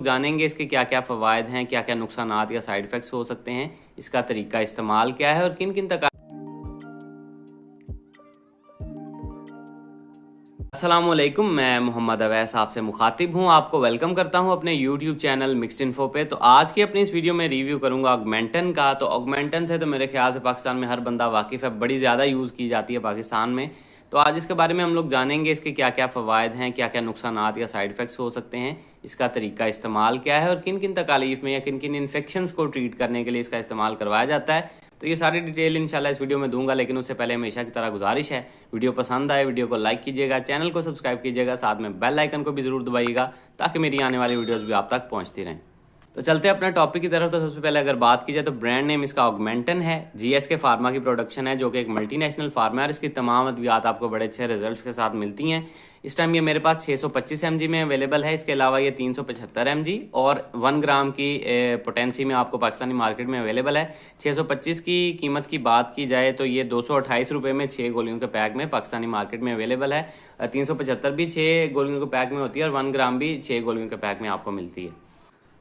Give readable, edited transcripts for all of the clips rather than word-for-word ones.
जानेंगे इसके क्या क्या फ़वायद हैं, क्या क्या नुकसानात या साइड इफ़ेक्ट्स हो सकते हैं, इसका तरीका इस्तेमाल क्या है और किन किन तक। अस्सलामुअलैकुम, मैं मोहम्मद अवैस आपसे मुखातिब हूँ। आपको वेलकम करता हूँ अपने यूट्यूब चैनल मिक्स्ड इन्फो पे। तो आज की अपनी इस वीडियो में रिव्यू करूँगा ऑगमेंटन का। तो ऑगमेंटन से तो मेरे ख्याल से पाकिस्तान में हर बंदा वाकिफ़ है, बड़ी ज़्यादा यूज़ की जाती है पाकिस्तान में। तो आज इसके बारे में हम लोग जानेंगे इसके क्या क्या फ़वायद हैं, क्या क्या नुकसानात या साइड इफ़ेक्ट्स हो सकते हैं, इसका तरीका इस्तेमाल क्या है और किन किन तकालीफ में या किन किन इन्फेक्शंस को ट्रीट करने के लिए इसका इस्तेमाल करवाया जाता है। तो ये सारी डिटेल इंशाल्लाह इस वीडियो में दूंगा, लेकिन उससे पहले हमेशा की तरह गुजारिश है, वीडियो पसंद आए वीडियो को लाइक कीजिएगा, चैनल को सब्सक्राइब कीजिएगा, साथ में बेल आइकन को भी ज़रूर दबाइएगा ताकि मेरी आने वाली वीडियोस भी आप तक पहुंचती रहें। तो चलते हैं अपने टॉपिक की तरफ। तो सबसे पहले अगर बात की जाए तो ब्रांड नेम इसका ऑगमेंटन है। जीएसके फार्मा की प्रोडक्शन है जो कि एक मल्टीनेशनल फार्मा है और इसकी तमाम अद्वियात आपको बड़े अच्छे रिजल्ट्स के साथ मिलती हैं। इस टाइम ये मेरे पास 625 mg में अवेलेबल है। इसके अलावा ये 375 mg और 1 ग्राम की पोटेंसी में आपको पाकिस्तानी मार्केट में अवेलेबल है। 625 की कीमत की बात की जाए तो ये 228 रुपये में 6 गोलियों के पैक में पाकिस्तानी मार्केट में अवेलेबल है। 375 भी 6 गोलियों के पैक में होती है और 1 ग्राम भी 6 गोलियों के पैक में आपको मिलती है।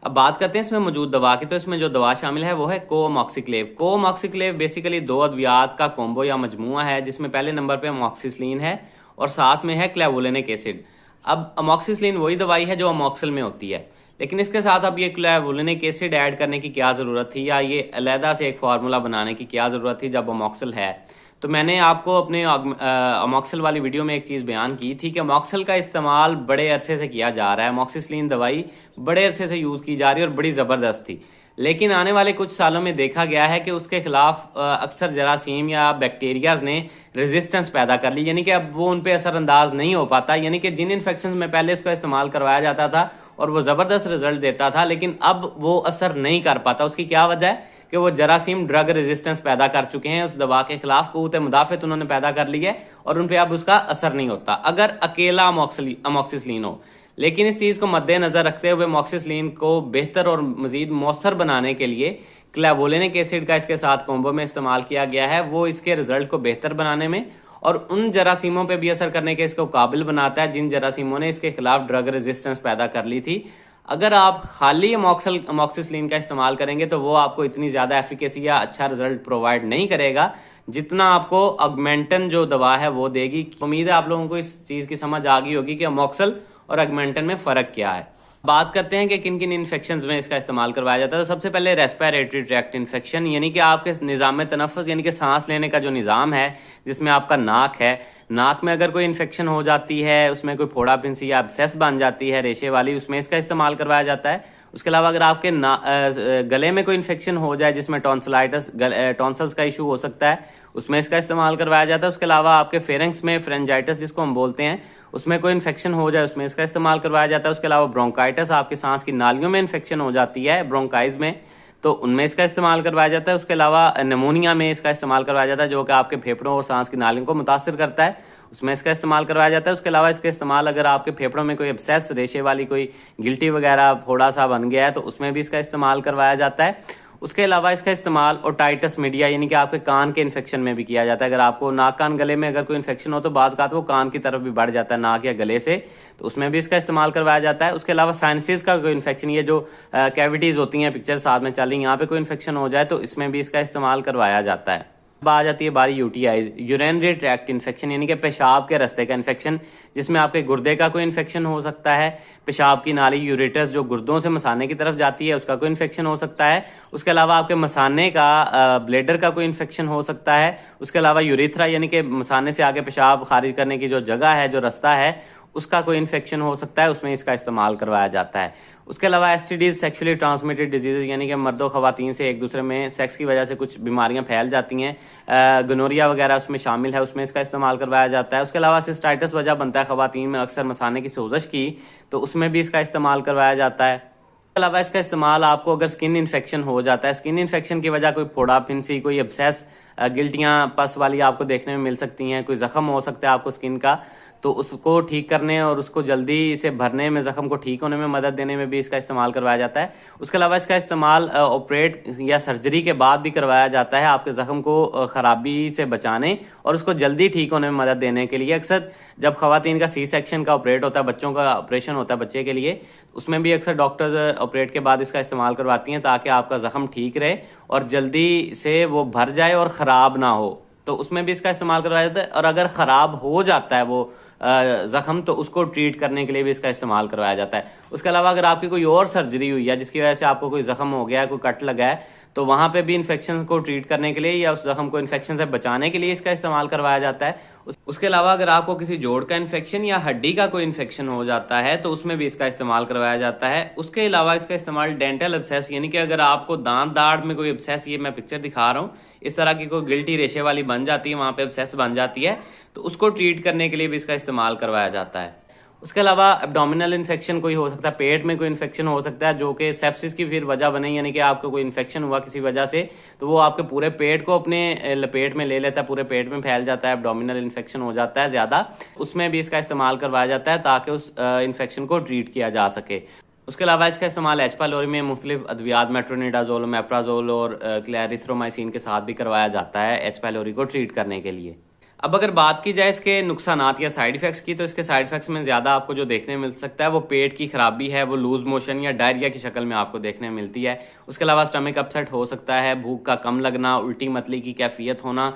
अब बात करते हैं इसमें मौजूद दवा की। तो इसमें जो दवा शामिल है वो है कोअमॉक्सिक्लेव। कोअमॉक्सिक्लेव बेसिकली 2 अद्वियात का कॉम्बो या मजमुआ है, जिसमें पहले नंबर पे अमॉक्सिसिलिन है और साथ में है क्लेवुलिनिक एसिड। अब अमॉक्सिसिलिन वही दवाई है जो अमॉक्सिल में होती है, लेकिन इसके साथ अब ये क्लेवुलिनिक एसिड ऐड करने की क्या ज़रूरत थी या ये अलहदा से एक फार्मूला बनाने की क्या ज़रूरत थी जब अमॉक्सिल है। तो मैंने आपको अपने अमॉक्सिल वाली वीडियो में एक चीज़ बयान की थी कि अमॉक्सिल का इस्तेमाल बड़े अरसे से किया जा रहा है। अमॉक्सिसिलिन दवाई बड़े अरसे से यूज़ की जा रही है और बड़ी ज़बरदस्त थी, लेकिन आने वाले कुछ सालों में देखा गया है कि उसके खिलाफ अक्सर जरासीम या बैक्टीरियाज ने रेजिस्टेंस पैदा कर ली, यानी कि अब वो उन पर असरअंदाज नहीं हो पाता। यानी कि जिन इन्फेक्शन में पहले उसका इस्तेमाल करवाया जाता था और वो ज़बरदस्त रिजल्ट देता था, लेकिन अब वो असर नहीं कर पाता। उसकी क्या वजह है कि वो जरासीम ड्रग रेजिस्टेंस पैदा कर चुके हैं, उस दवा के खिलाफ क़ुव्वत मुदाफ़त उन्होंने पैदा कर ली है और उन पे अब उसका असर नहीं होता अगर अकेला अमॉक्सिसिलिन हो। लेकिन इस चीज़ को मद्देनजर रखते हुए अमॉक्सिसिलिन को बेहतर और मजीद मौसर बनाने के लिए क्लेवुलिनिक एसिड का इसके साथ कॉम्बो में इस्तेमाल किया गया है। वो इसके रिजल्ट को बेहतर बनाने में और उन जरासीमों पे भी असर करने के इसको काबिल बनाता है जिन जरासीमों ने इसके खिलाफ ड्रग रेजिस्टेंस पैदा कर ली थी। अगर आप खाली अमॉक्सिसिलिन का इस्तेमाल करेंगे तो वो आपको इतनी ज़्यादा एफिकेसी या अच्छा रिजल्ट प्रोवाइड नहीं करेगा जितना आपको ऑगमेंटन जो दवा है वो देगी। उम्मीद है आप लोगों को इस चीज़ की समझ आ गई होगी कि अमॉक्सिल और ऑगमेंटन में फ़र्क क्या है। बात करते हैं कि किन किन इन्फेक्शंस में इसका इस्तेमाल करवाया जाता है। तो सबसे पहले रेस्पिरेटरी ट्रैक्ट इन्फेक्शन, यानी कि आपके निज़ाम तनफ़्फ़ुस यानी कि सांस लेने का जो निज़ाम है, जिसमें आपका नाक है, नाक में अगर कोई इन्फेक्शन हो जाती है, उसमें कोई फोड़ा फिंसी या एब्सेस बन जाती है रेशे वाली, उसमें इसका इस्तेमाल करवाया जाता है। उसके अलावा अगर आपके गले में कोई इन्फेक्शन हो जाए जिसमें टॉन्सिलाइटिस टॉन्सल्स का इशू हो सकता है, उसमें इसका इस्तेमाल करवाया जाता है। उसके अलावा आपके फेरेंक्स में फ्रेंजाइटिस जिसको हम बोलते हैं, उसमें कोई इन्फेक्शन हो जाए, उसमें इसका इस्तेमाल करवाया जाता है। उसके अलावा ब्रोंकाइटिस, आपकी सांस की नालियों में इन्फेक्शन हो जाती है ब्रोंकाइज में, तो उनमें इसका इस्तेमाल करवाया जाता है। उसके अलावा निमोनिया में इसका इस्तेमाल करवाया जाता है जो कि आपके फेफड़ों और सांस की नालियों को मुतासिर करता है, उसमें इसका इस्तेमाल करवाया जाता है। उसके अलावा इसका इस्तेमाल अगर आपके फेफड़ों में कोई एब्सेस रेशे वाली कोई गिल्टी वगैरह फोड़ा सा बन गया है तो उसमें भी इसका इस्तेमाल करवाया जाता है। उसके अलावा इसका इस्तेमाल ओटाइटिस मीडिया यानी कि आपके कान के इन्फेक्शन में भी किया जाता है। अगर आपको नाक कान गले में अगर कोई इन्फेक्शन हो तो बाज़ का वो कान की तरफ भी बढ़ जाता है नाक या गले से, तो उसमें भी इसका इस्तेमाल करवाया जाता है। उसके अलावा साइनसिस का कोई इन्फेक्शन, ये जो कैविटीज़ होती हैं पिक्चर साथ में चल रही, यहाँ पे कोई इन्फेक्शन हो जाए तो इसमें भी इसका इस्तेमाल करवाया जाता है। अब आ जाती है बारी यूटीआई, यूरिनरी ट्रैक्ट इन्फेक्शन, यानी कि पेशाब के रास्ते का इन्फेक्शन, जिसमें आपके गुर्दे का कोई इन्फेक्शन हो सकता है, पेशाब की नाली यूरेटस जो गुर्दों से मसाने की तरफ जाती है उसका कोई इन्फेक्शन हो सकता है। उसके अलावा आपके मसाने का ब्लेडर का कोई इन्फेक्शन हो सकता है। उसके अलावा यूरेथ्रा यानी कि मसाने से आगे पेशाब खारिज करने की जो जगह है, जो रास्ता है, उसका कोई इन्फेक्शन हो सकता है, उसमें इसका इस्तेमाल करवाया जाता है। उसके अलावा एसटीडीज, सेक्सुअली ट्रांसमिटेड डिजीज, यानी कि मर्दों खवातीन से एक दूसरे में सेक्स की वजह से कुछ बीमारियां फैल जाती हैं, गनोरिया वगैरह उसमें शामिल है, उसमें इसका इस्तेमाल करवाया जाता है। उसके अलावा सिस्टाइटिस वजह बनता है खवातीन में अक्सर मसाने की सोजश की, तो उसमें भी इसका इस्तेमाल करवाया जाता है। इसके अलावा इसका इस्तेमाल आपको अगर स्किन इन्फेक्शन हो जाता है, स्किन इन्फेक्शन की वजह कोई फोड़ा फिंसी, कोई एब्सेस, गिल्टियाँ पस वाली आपको देखने में मिल सकती हैं, कोई जख्म हो सकता है आपको स्किन का, तो उसको ठीक करने और उसको जल्दी से भरने में, जख्म को ठीक होने में मदद देने में भी इसका इस्तेमाल करवाया जाता है। उसके अलावा इसका इस्तेमाल ऑपरेट या सर्जरी के बाद भी करवाया जाता है आपके जख्म को खराबी से बचाने और उसको जल्दी ठीक होने में मदद देने के लिए। अक्सर जब खवातीन का सी सेक्शन का ऑपरेट होता है, बच्चों का ऑपरेशन होता है बच्चे के लिए, उसमें भी अक्सर डॉक्टर्स ऑपरेट के बाद इसका इस्तेमाल करवाती हैं ताकि आपका जख्म ठीक रहे और जल्दी से वो भर जाए और ख़राब ना हो। तो उसमें भी इसका इस्तेमाल करवाया जाता है। और अगर ख़राब हो जाता है वो जख्म, तो उसको ट्रीट करने के लिए भी इसका इस्तेमाल करवाया जाता है। उसके अलावा अगर आपकी कोई और सर्जरी हुई है जिसकी वजह से आपको कोई जख्म हो गया है, कोई कट लगा है, तो वहां पे भी इन्फेक्शन को ट्रीट करने के लिए या उस जख्म को इन्फेक्शन से बचाने के लिए इसका इस्तेमाल करवाया जाता है। उसके अलावा अगर आपको किसी जोड़ का इन्फेक्शन या हड्डी का कोई इन्फेक्शन हो जाता है तो उसमें भी इसका इस्तेमाल करवाया जाता है। उसके अलावा इसका इस्तेमाल डेंटल एब्सेस, यानी कि अगर आपको दांत दाढ़ में कोई एब्सेस, ये मैं पिक्चर दिखा रहा हूँ, इस तरह की कोई गिल्टी रेशे वाली बन जाती है, वहां पे एब्सेस बन जाती है, तो उसको ट्रीट करने के लिए भी इसका इस्तेमाल करवाया जाता है। उसके अलावा एब्डोमिनल इन्फेक्शन कोई हो सकता है, पेट में कोई इन्फेक्शन हो सकता है जो कि सेप्सिस की फिर वजह बने, यानी कि आपको कोई इन्फेक्शन हुआ किसी वजह से, तो वो आपके पूरे पेट को अपने लपेट में ले लेता है, पूरे पेट में फैल जाता है, एब्डोमिनल इन्फेक्शन हो जाता है ज़्यादा, उसमें भी इसका इस्तेमाल करवाया जाता है ताकि उस इन्फेक्शन को ट्रीट किया जा सके। उसके अलावा इसका इस्तेमाल एच पाइलोरी में मुख्तलिफ अद्वियात मेट्रोनिडाजोल, मेप्राजोल और क्लैरिथ्रोमाइसिन के साथ भी करवाया जाता है एच पाइलोरी को ट्रीट करने के लिए। अब अगर बात की जाए इसके नुकसानात या साइड इफेक्ट्स की, तो इसके साइड इफेक्ट्स में ज़्यादा आपको जो देखने मिल सकता है वो पेट की खराबी है, वो लूज मोशन या डायरिया की शक्ल में आपको देखने मिलती है। उसके अलावा स्टमक अपसेट हो सकता है, भूख का कम लगना, उल्टी मतली की कैफियत होना,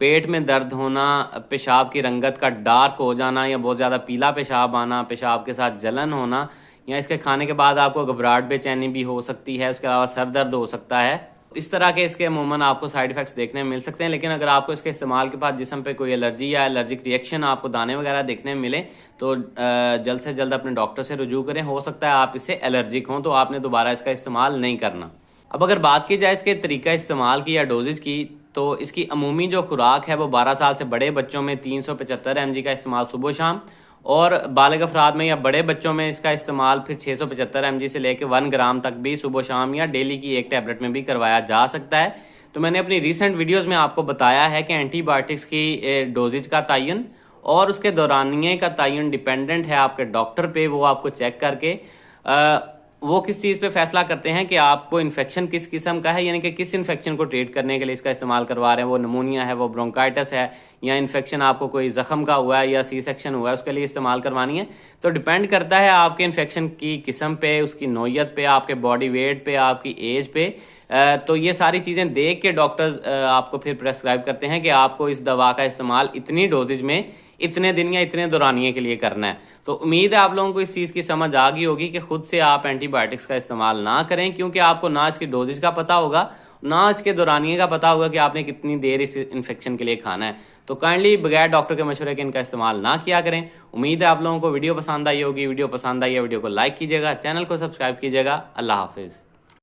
पेट में दर्द होना, पेशाब की रंगत का डार्क हो जाना या बहुत ज़्यादा पीला पेशाब आना, पेशाब के साथ जलन होना, या इसके खाने के बाद आपको घबराहट बेचैनी भी हो सकती है। उसके अलावा सर दर्द हो सकता है। इस तरह के इसके अमूमन आपको साइड इफेक्ट्स देखने में मिल सकते हैं। लेकिन अगर आपको इसके इस्तेमाल के बाद जिस्म पे कोई एलर्जी या एलर्जिक रिएक्शन, आपको दाने वगैरह देखने में मिले, तो जल्द से जल्द अपने डॉक्टर से रुजू करें। हो सकता है आप इससे एलर्जिक हों, तो आपने दोबारा इसका इस्तेमाल नहीं करना। अब अगर बात की जाए इसके तरीका इस्तेमाल की या डोजेज की, तो इसकी अमूमी जो खुराक है वो 12 साल से बड़े बच्चों में 375 mg का इस्तेमाल सुबह शाम, और बालिग अफराद में या बड़े बच्चों में इसका इस्तेमाल फिर 675 mg से लेकर 1 ग्राम तक भी सुबह शाम या डेली की एक टैबलेट में भी करवाया जा सकता है। तो मैंने अपनी रीसेंट वीडियोस में आपको बताया है कि एंटीबायोटिक्स की डोजेज का तयन और उसके दौरानिए का तयन डिपेंडेंट है आपके डॉक्टर पे। वो आपको चेक करके वो किस चीज़ पे फैसला करते हैं कि आपको इन्फेक्शन किस किस्म का है, यानी कि किस इन्फेक्शन को ट्रीट करने के लिए इसका इस्तेमाल करवा रहे हैं। वो नमूनिया है, वो ब्रोंकाइटिस है, या इन्फेक्शन आपको कोई जख्म का हुआ है या सी सेक्शन हुआ है, उसके लिए इस्तेमाल करवानी है। तो डिपेंड करता है आपके इन्फेक्शन की किस्म पे, उसकी नौयत पे, आपके बॉडी वेट पे, आपकी एज पे। तो ये सारी चीज़ें देख के डॉक्टर्स आपको फिर प्रेस्क्राइब करते हैं कि आपको इस दवा का इस्तेमाल इतनी डोजेज में इतने दिन या इतने दौरानिए के लिए करना है। तो उम्मीद है आप लोगों को इस चीज़ की समझ आ गई होगी कि खुद से आप एंटीबायोटिक्स का इस्तेमाल ना करें, क्योंकि आपको ना इसकी डोजेज का पता होगा, ना इसके दौरानिए का पता होगा कि आपने कितनी देर इस इन्फेक्शन के लिए खाना है। तो काइंडली बगैर डॉक्टर के मशवरे के इनका इस्तेमाल ना किया करें। उम्मीद है आप लोगों को वीडियो पसंद आई होगी। वीडियो पसंद आई है, वीडियो को लाइक कीजिएगा, चैनल को सब्सक्राइब कीजिएगा। अल्लाह हाफिज़।